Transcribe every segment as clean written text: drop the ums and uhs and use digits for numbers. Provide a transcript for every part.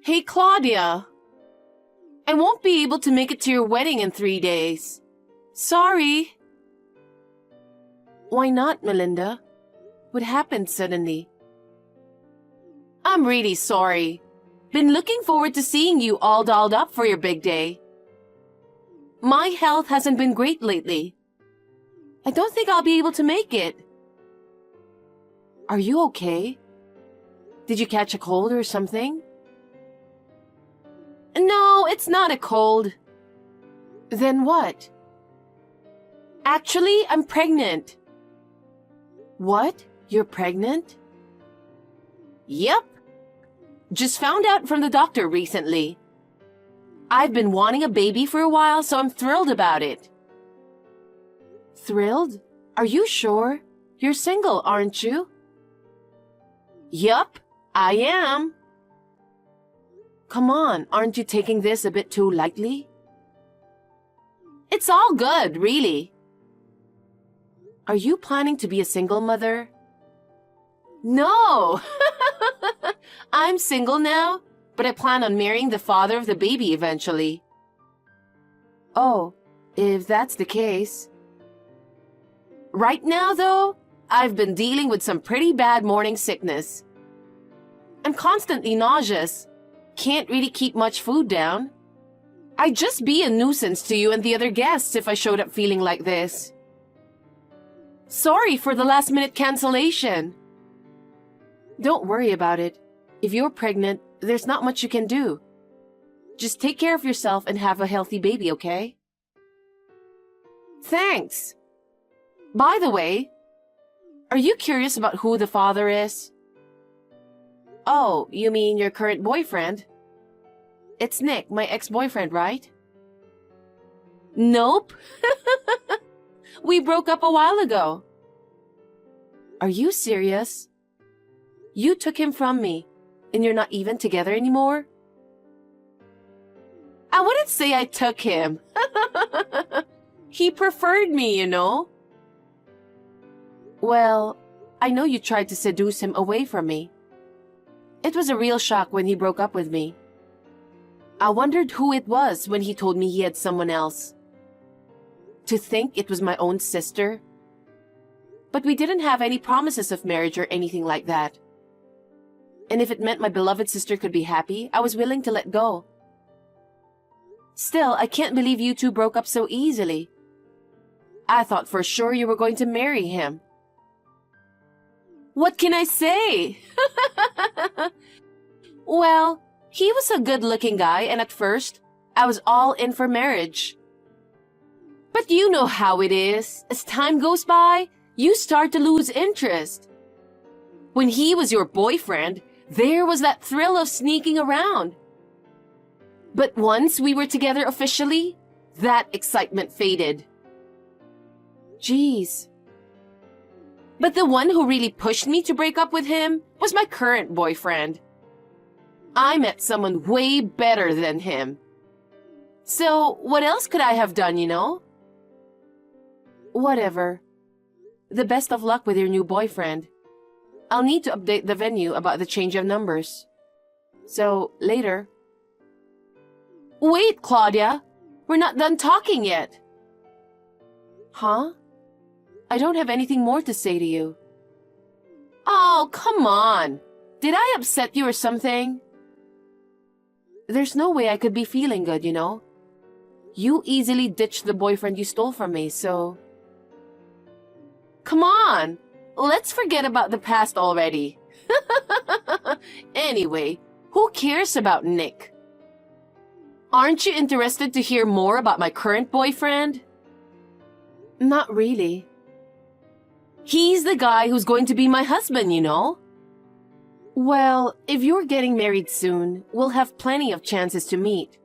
Hey, Claudia. I won't be able to make it to your wedding in 3 days. Sorry. Why not, Melinda? What happened suddenly? I'm really sorry. Been looking forward to seeing you all dolled up for your big day. My health hasn't been great lately. I don't think I'll be able to make it. Are you okay? Did you catch a cold or something? No, it's not a cold. Then what? Actually, I'm pregnant. What? You're pregnant? Yep. Just found out from the doctor recently. I've been wanting a baby for a while, so I'm thrilled about it. Thrilled? Are you sure? You're single, aren't you? Yup, I am. Come on, aren't you taking this a bit too lightly? It's all good, really. Are you planning to be a single mother? No! I'm single now, but I plan on marrying the father of the baby eventually. Oh, if that's the case. Right now, though, I've been dealing with some pretty bad morning sickness. I'm constantly nauseous. Can't really keep much food down. I'd just be a nuisance to you and the other guests if I showed up feeling like this. Sorry for the last-minute cancellation. Don't worry about it. If you're pregnant, there's not much you can do. Just take care of yourself and have a healthy baby, okay? Thanks. By the way, are you curious about who the father is? Oh, you mean your current boyfriend? It's Nick, my ex-boyfriend, right? Nope. We broke up a while ago. Are you serious? You took him from me, and you're not even together anymore? I wouldn't say I took him. He preferred me, you know. Well, I know you tried to seduce him away from me. It was a real shock when he broke up with me. I wondered who it was when he told me he had someone else. To think it was my own sister. But we didn't have any promises of marriage or anything like that. And if it meant my beloved sister could be happy, I was willing to let go. Still, I can't believe you two broke up so easily. I thought for sure you were going to marry him. What can I say? Well, he was a good-looking guy, and at first, I was all in for marriage. But you know how it is. As time goes by, you start to lose interest. When he was your boyfriend, there was that thrill of sneaking around. But once we were together officially, that excitement faded. Jeez. But the one who really pushed me to break up with him was my current boyfriend. I met someone way better than him. So, what else could I have done, you know? Whatever. The best of luck with your new boyfriend. I'll need to update the venue about the change of numbers. So, later. Wait, Claudia! We're not done talking yet! Huh? I don't have anything more to say to you. Oh, come on! Did I upset you or something? There's no way I could be feeling good, you know? You easily ditched the boyfriend you stole from me, so... Come on! Let's forget about the past already. Anyway, who cares about Nick? Aren't you interested to hear more about my current boyfriend? Not really. He's the guy who's going to be my husband, you know? Well, if you're getting married soon, we'll have plenty of chances to meet.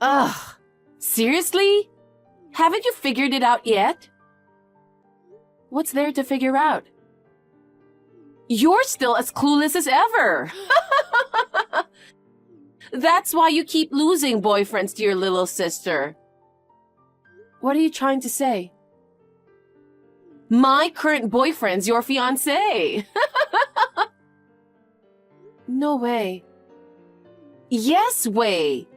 Ugh! Seriously? Haven't you figured it out yet? What's there to figure out? You're still as clueless as ever! That's why you keep losing boyfriends to your little sister. What are you trying to say? My current boyfriend's your fiancé! No way. Yes, Wei.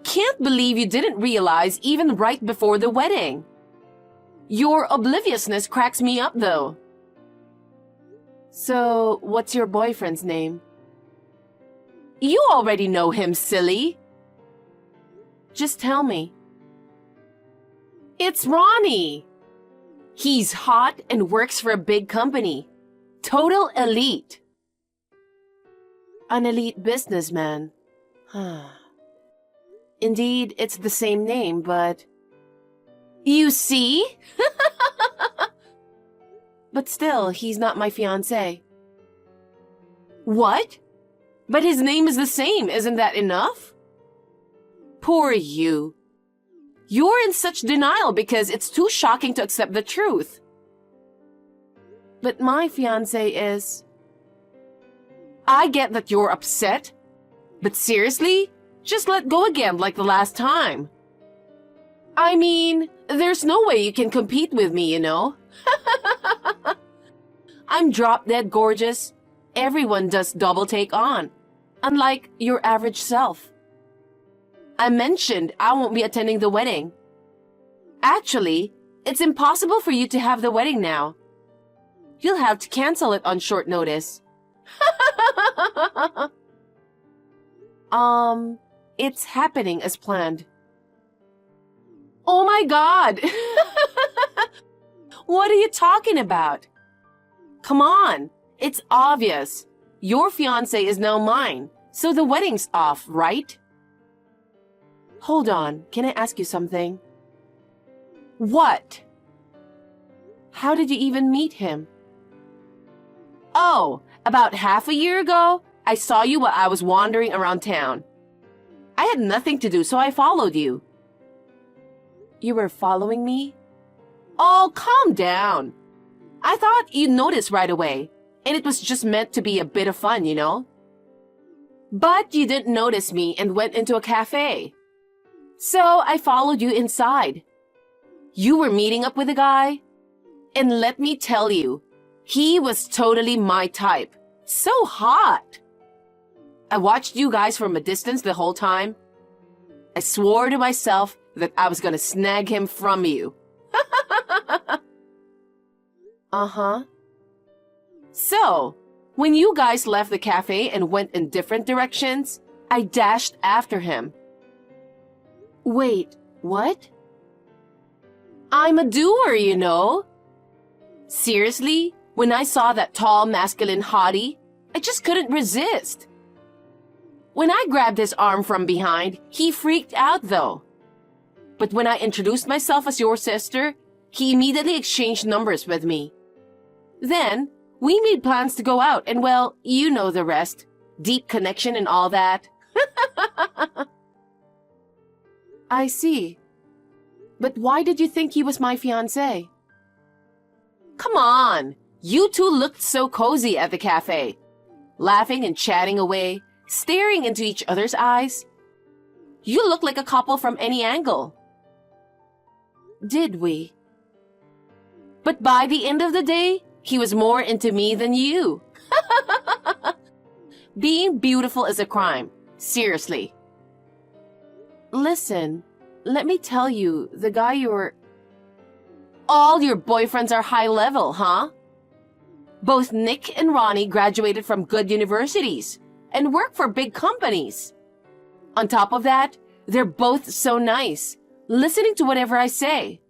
Can't believe you didn't realize even right before the wedding. Your obliviousness cracks me up, though. So, what's your boyfriend's name? You already know him, silly. Just tell me. It's Ronnie. He's hot and works for a big company. Total elite. An elite businessman. Indeed, it's the same name, but... You see? But still, he's not my fiancé. What? But his name is the same, isn't that enough? Poor you. You're in such denial because it's too shocking to accept the truth. But my fiancé is... I get that you're upset, but seriously? Just let go again like the last time. I mean, there's no way you can compete with me, you know? I'm drop-dead gorgeous. Everyone does double take on, unlike your average self. I mentioned I won't be attending the wedding. Actually, it's impossible for you to have the wedding now. You'll have to cancel it on short notice. It's happening as planned. Oh my God! What are you talking about? Come on, it's obvious. Your fiancé is now mine, so the wedding's off, right? Hold on, can I ask you something? What? How did you even meet him? Oh, about half a year ago, I saw you while I was wandering around town. I had nothing to do, so I followed you. You were following me? Oh, calm down. I thought you'd notice right away, and it was just meant to be a bit of fun, you know? But you didn't notice me and went into a cafe. So I followed you inside. You were meeting up with a guy? And let me tell you, he was totally my type. So hot. I watched you guys from a distance the whole time. I swore to myself that I was gonna snag him from you. Uh-huh. So, when you guys left the cafe and went in different directions, I dashed after him. Wait, what? I'm a doer, you know. Seriously, when I saw that tall, masculine hottie, I just couldn't resist. When I grabbed his arm from behind, he freaked out though. But when I introduced myself as your sister, he immediately exchanged numbers with me. Then, we made plans to go out and, well, you know the rest. Deep connection and all that. I see. But why did you think he was my fiancé? Come on! You two looked so cozy at the cafe. Laughing and chatting away, staring into each other's eyes. You look like a couple from any angle. Did we? But by the end of the day, he was more into me than you. Being beautiful is a crime. Seriously. Listen, let me tell you, the guy you're... All your boyfriends are high level, huh? Both Nick and Ronnie graduated from good universities and work for big companies. On top of that, they're both so nice, listening to whatever I say.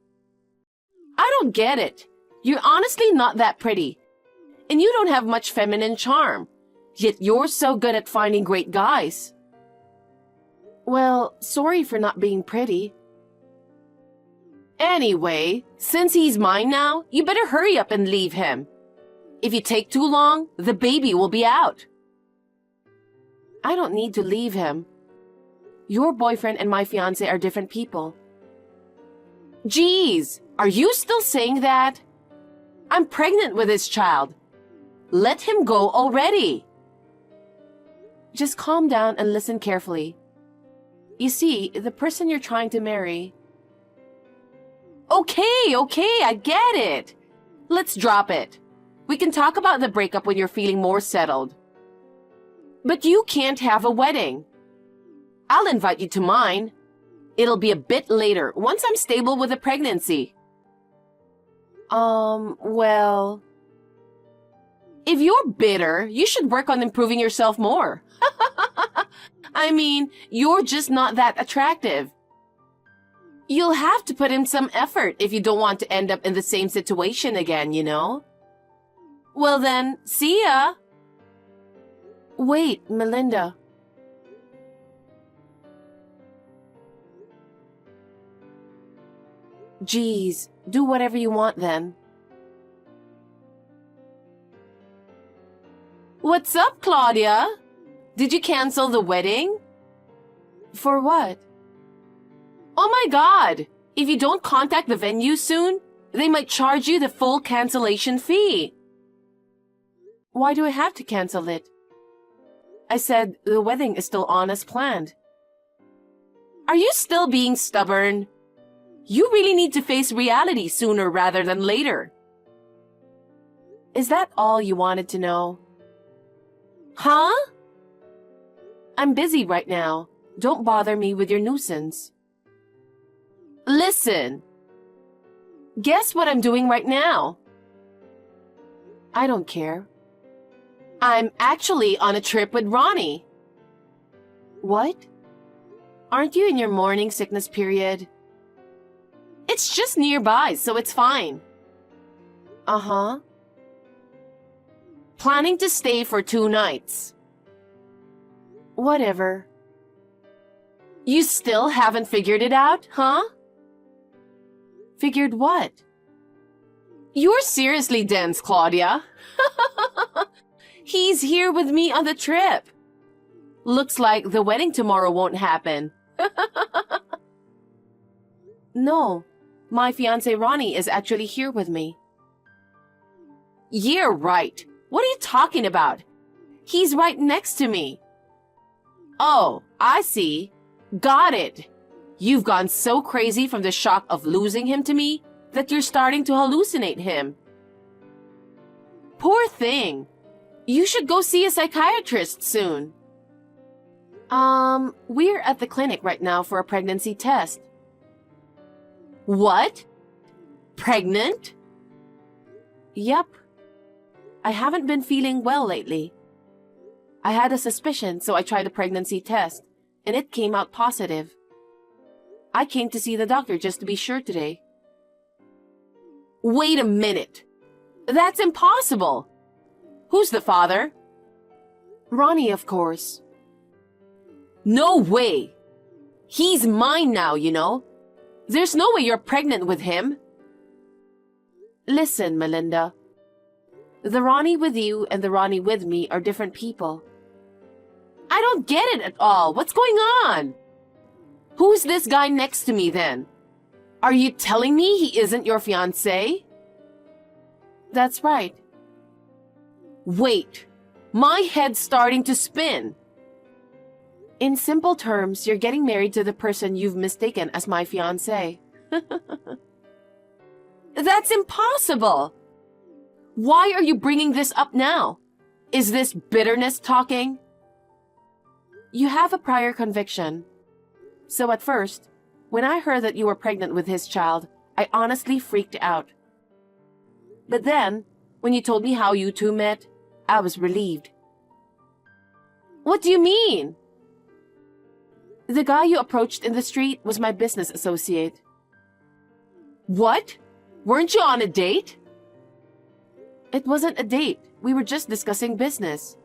I don't get it. You're honestly not that pretty. And you don't have much feminine charm. Yet you're so good at finding great guys. Well, sorry for not being pretty. Anyway, since he's mine now, you better hurry up and leave him. If you take too long, the baby will be out. I don't need to leave him. Your boyfriend and my fiancé are different people. Geez, are you still saying that? I'm pregnant with this child. Let him go already. Just calm down and listen carefully. You see, the person you're trying to marry... Okay, I get it. Let's drop it. We can talk about the breakup when you're feeling more settled. But you can't have a wedding. I'll invite you to mine. It'll be a bit later, once I'm stable with the pregnancy. Well... If you're bitter, you should work on improving yourself more. I mean, you're just not that attractive. You'll have to put in some effort if you don't want to end up in the same situation again, you know? Well then, see ya! Wait, Melinda. Geez, do whatever you want then. What's up, Claudia? Did you cancel the wedding? For what? Oh my God! If you don't contact the venue soon, they might charge you the full cancellation fee. Why do I have to cancel it? I said the wedding is still on as planned. Are you still being stubborn? You really need to face reality sooner rather than later. Is that all you wanted to know? Huh? I'm busy right now. Don't bother me with your nuisance. Listen. Guess what I'm doing right now? I don't care. I'm actually on a trip with Ronnie. What? Aren't you in your morning sickness period? It's just nearby, so it's fine. Uh-huh. Planning to stay for 2 nights. Whatever. You still haven't figured it out, huh? Figured what? You're seriously dense, Claudia. He's here with me on the trip. Looks like the wedding tomorrow won't happen. No, my fiancé Ronnie is actually here with me. Yeah, right. What are you talking about? He's right next to me. Oh, I see. Got it. You've gone so crazy from the shock of losing him to me that you're starting to hallucinate him. Poor thing. You should go see a psychiatrist soon. We're at the clinic right now for a pregnancy test. What? Pregnant? Yep. I haven't been feeling well lately. I had a suspicion, so I tried a pregnancy test, and it came out positive. I came to see the doctor just to be sure today. Wait a minute. That's impossible. Who's the father? Ronnie, of course. No way. He's mine now, you know. There's no way you're pregnant with him. Listen, Melinda. The Ronnie with you and the Ronnie with me are different people. I don't get it at all. What's going on? Who's this guy next to me then? Are you telling me he isn't your fiancé? That's right. Wait, my head's starting to spin. In simple terms, you're getting married to the person you've mistaken as my fiancé. That's impossible! Why are you bringing this up now? Is this bitterness talking? You have a prior conviction. So at first, when I heard that you were pregnant with his child, I honestly freaked out. But then, when you told me how you two met, I was relieved. What do you mean? The guy you approached in the street was my business associate. What? Weren't you on a date? It wasn't a date. We were just discussing business.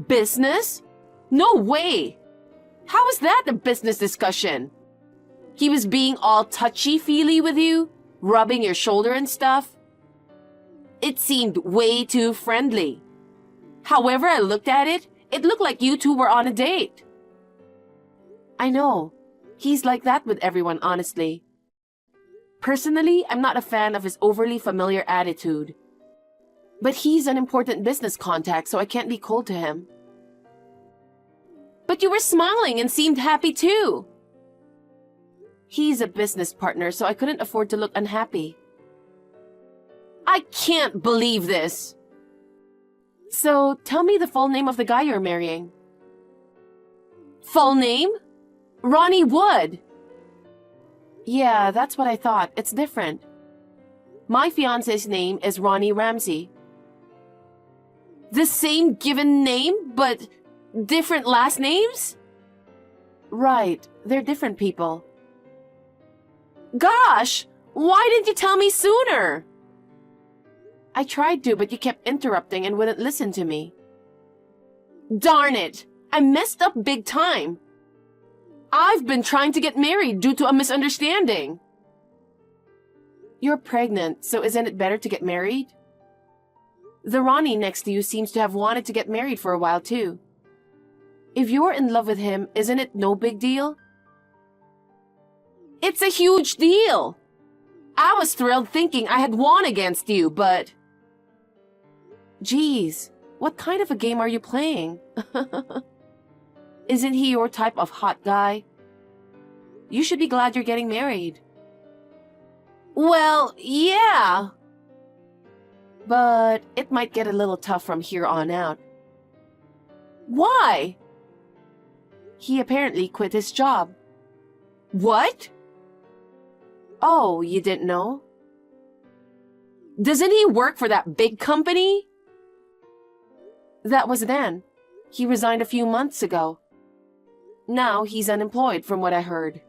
Business? No way! How is that a business discussion? He was being all touchy-feely with you, rubbing your shoulder and stuff. It seemed way too friendly. However I looked at it, it looked like you two were on a date. I know. He's like that with everyone, honestly. Personally, I'm not a fan of his overly familiar attitude. But he's an important business contact, so I can't be cold to him. But you were smiling and seemed happy too. He's a business partner, so I couldn't afford to look unhappy. I can't believe this. So, tell me the full name of the guy you're marrying. Full name? Ronnie Wood. Yeah, that's what I thought. It's different. My fiance's name is Ronnie Ramsey. The same given name, but different last names? Right, they're different people. Gosh, why didn't you tell me sooner? I tried to, but you kept interrupting and wouldn't listen to me. Darn it, I messed up big time. I've been trying to get married due to a misunderstanding. You're pregnant, so isn't it better to get married? The Ronnie next to you seems to have wanted to get married for a while too. If you're in love with him, isn't it no big deal? It's a huge deal. I was thrilled thinking I had won against you, but... Geez, what kind of a game are you playing? Isn't he your type of hot guy? You should be glad you're getting married. Well, yeah. But it might get a little tough from here on out. Why? He apparently quit his job. What? Oh, you didn't know? Doesn't he work for that big company? That was then. He resigned a few months ago. Now he's unemployed from what I heard.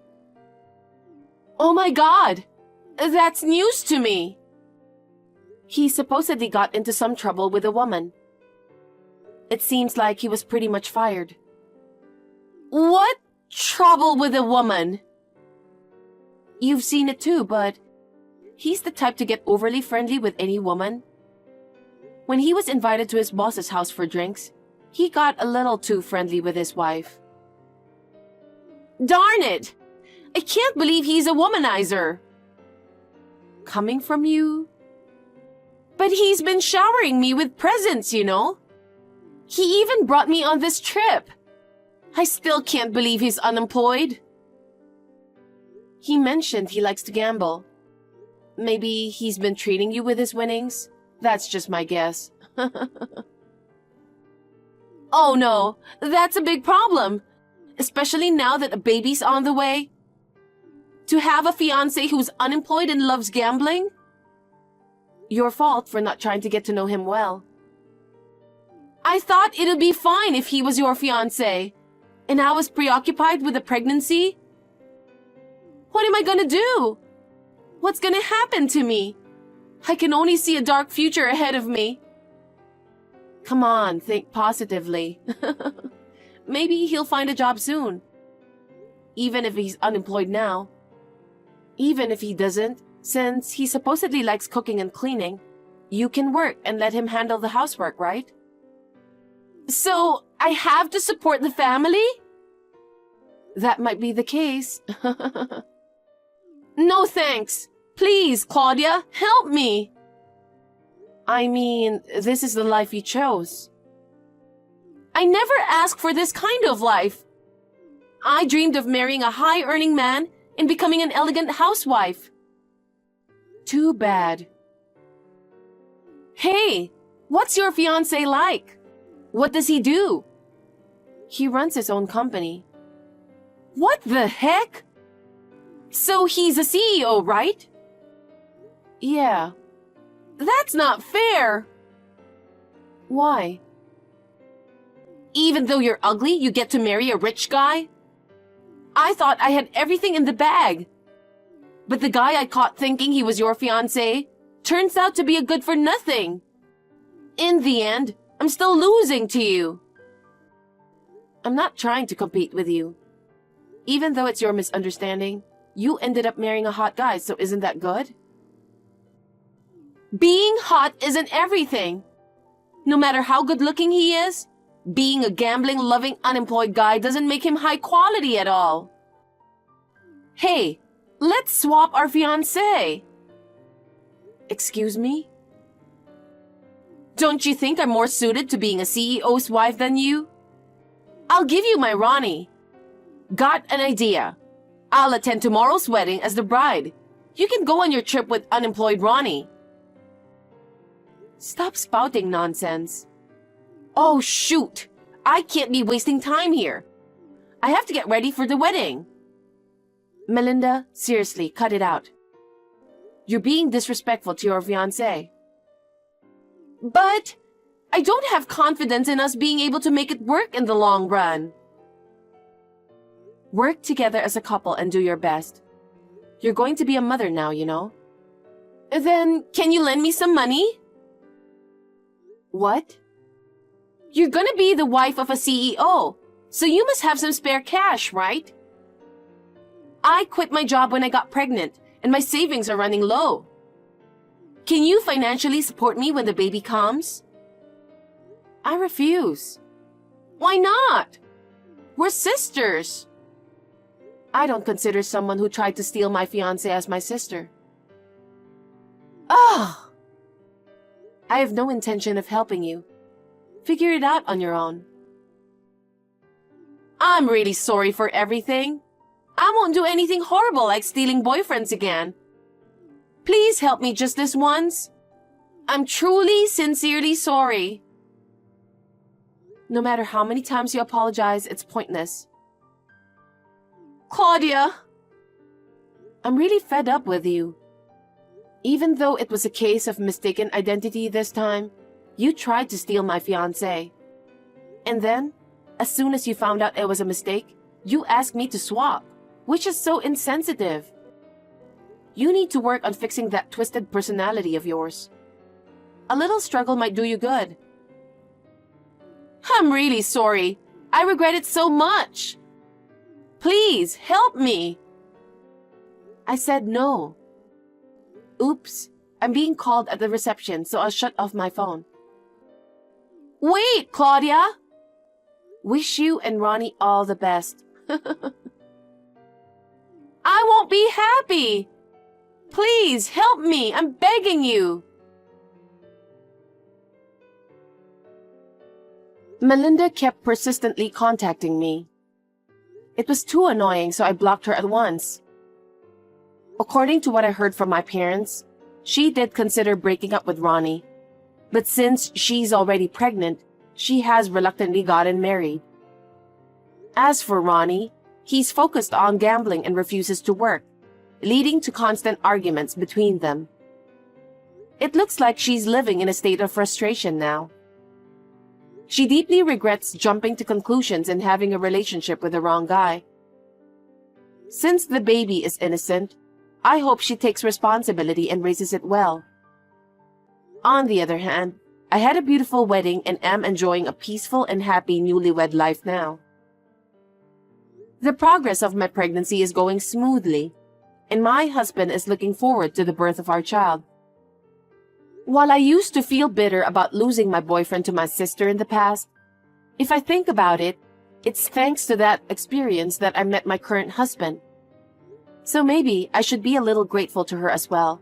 Oh my God! That's news to me! He supposedly got into some trouble with a woman. It seems like he was pretty much fired. What trouble with a woman? You've seen it too, but he's the type to get overly friendly with any woman. When he was invited to his boss's house for drinks, he got a little too friendly with his wife. Darn it! I can't believe he's a womanizer. Coming from you? But he's been showering me with presents, you know. He even brought me on this trip. I still can't believe he's unemployed. He mentioned he likes to gamble. Maybe he's been treating you with his winnings? That's just my guess. Oh no, that's a big problem. Especially now that a baby's on the way. To have a fiancé who's unemployed and loves gambling? Your fault for not trying to get to know him well. I thought it'd be fine if he was your fiancé, and I was preoccupied with the pregnancy. What am I gonna do? What's gonna happen to me? I can only see a dark future ahead of me. Come on, think positively. Maybe he'll find a job soon. Even if he's unemployed now. Even if he doesn't, since he supposedly likes cooking and cleaning, you can work and let him handle the housework, right? So, I have to support the family? That might be the case. No thanks. Please, Claudia, help me. I mean, this is the life you chose. I never asked for this kind of life. I dreamed of marrying a high-earning man and becoming an elegant housewife. Too bad. Hey, what's your fiancé like? What does he do? He runs his own company. What the heck? So he's a CEO, right? Yeah. That's not fair. Why? Even though you're ugly, you get to marry a rich guy? I thought I had everything in the bag. But the guy I caught thinking he was your fiancé turns out to be a good-for-nothing. In the end, I'm still losing to you. I'm not trying to compete with you. Even though it's your misunderstanding, you ended up marrying a hot guy, so isn't that good? Being hot isn't everything. No matter how good-looking he is, being a gambling, loving, unemployed guy doesn't make him high quality at all. Hey, let's swap our fiancé. Excuse me? Don't you think I'm more suited to being a CEO's wife than you? I'll give you my Ronnie. Got an idea. I'll attend tomorrow's wedding as the bride. You can go on your trip with unemployed Ronnie. Stop spouting nonsense. Oh, shoot! I can't be wasting time here. I have to get ready for the wedding. Melinda, seriously, cut it out. You're being disrespectful to your fiancé. But I don't have confidence in us being able to make it work in the long run. Work together as a couple and do your best. You're going to be a mother now, you know. Then, can you lend me some money? What? You're gonna be the wife of a CEO, so you must have some spare cash, right? I quit my job when I got pregnant, and my savings are running low. Can you financially support me when the baby comes? I refuse. Why not? We're sisters. I don't consider someone who tried to steal my fiancé as my sister. Ah! I have no intention of helping you. Figure it out on your own. I'm really sorry for everything. I won't do anything horrible like stealing boyfriends again. Please help me just this once. I'm truly, sincerely sorry. No matter how many times you apologize, it's pointless. Claudia! I'm really fed up with you. Even though it was a case of mistaken identity this time, you tried to steal my fiancé. And then, as soon as you found out it was a mistake, you asked me to swap, which is so insensitive. You need to work on fixing that twisted personality of yours. A little struggle might do you good. I'm really sorry. I regret it so much. Please, help me. I said no. Oops, I'm being called at the reception, so I'll shut off my phone. Wait, Claudia! Wish you and Ronnie all the best. I won't be happy. Please, help me. I'm begging you. Melinda kept persistently contacting me. It was too annoying, so I blocked her at once. According to what I heard from my parents, she did consider breaking up with Ronnie. But since she's already pregnant, she has reluctantly gotten married. As for Ronnie, he's focused on gambling and refuses to work, leading to constant arguments between them. It looks like she's living in a state of frustration now. She deeply regrets jumping to conclusions and having a relationship with the wrong guy. Since the baby is innocent, I hope she takes responsibility and raises it well. On the other hand, I had a beautiful wedding and am enjoying a peaceful and happy newlywed life now. The progress of my pregnancy is going smoothly, and my husband is looking forward to the birth of our child. While I used to feel bitter about losing my boyfriend to my sister in the past, if I think about it, it's thanks to that experience that I met my current husband. So maybe I should be a little grateful to her as well.